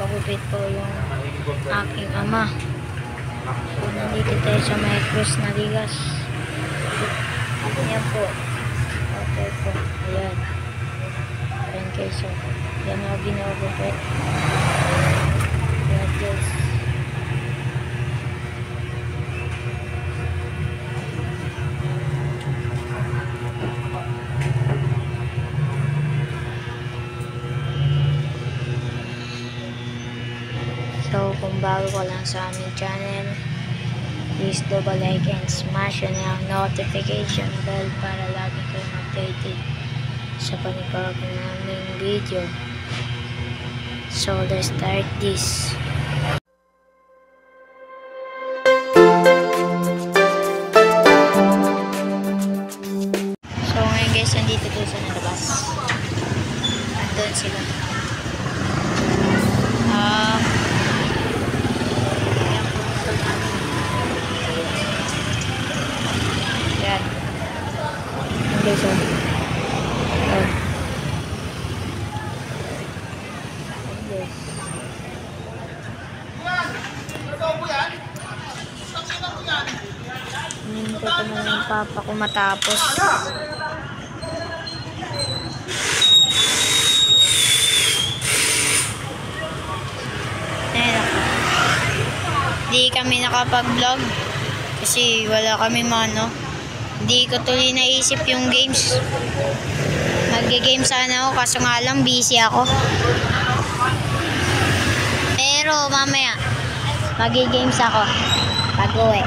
Nagpagupit po yung aking ama. Nandito tayo sa may Cruz na Ligas. Ayan po. Okay po. Ayan. Ayan guys. So, yan ako ginagupit. Ayan guys. So, kung bago ko lang sa aming channel, please double like and smash yun ang notification bell para lagi kayong updated sa panibagong naming video. So, let's start this. So, ngayon guys, nandito doon sa nalabas. Andun sila. Yan. Okay, so. Hinintay ko na yung papa ko matapos. Hindi kami nakapag-vlog kasi wala kami hindi ko tuloy naisip yung games. Mag-game sana ako kaso nga lang busy ako. Pero mamaya mag-games ako pag-uwi.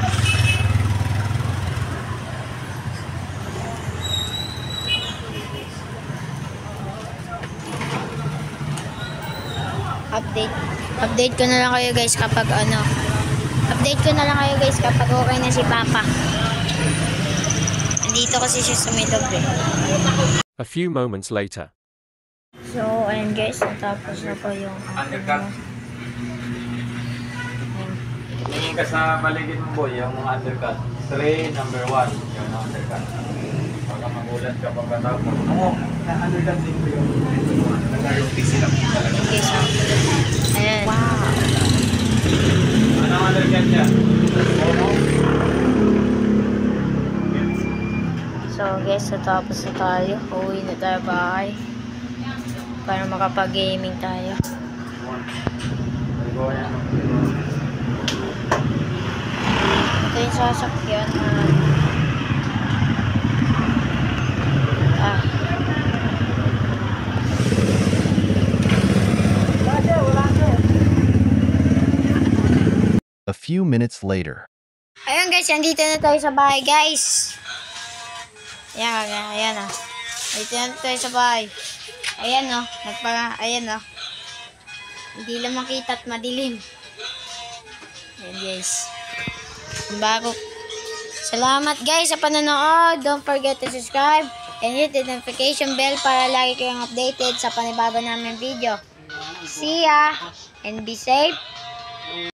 Update ko na lang kayo guys kapag update ko na lang kayo guys kapag okay na si Papa. Nandito kasi siya sa may dobre. A few moments later. So, ayun guys, natapos na po yung undercut. Tingin ka sa paligid mo boy, yung mga undercut. 3, number 1, yung undercut. Pagka magulat ka pagkatapos. Na-undercut din ko yung nag-ROTC lang talaga. Okay, so, ayan. Wow. Anong undercut niya? So guys, natapos na tayo. Uwi na tayo bahay para makapag-gaming tayo. Ito yung sasakyan A few minutes later. Ayun guys, andito na tayo sa bahay guys. Ayan dito na tayo sa bahay. Ayan ayan hindi lang makita at madilim. Ayan guys. Bago. Salamat guys sa panonood. Don't forget to subscribe and hit the notification bell para lagi kayong updated sa panibago namin video. See ya and be safe.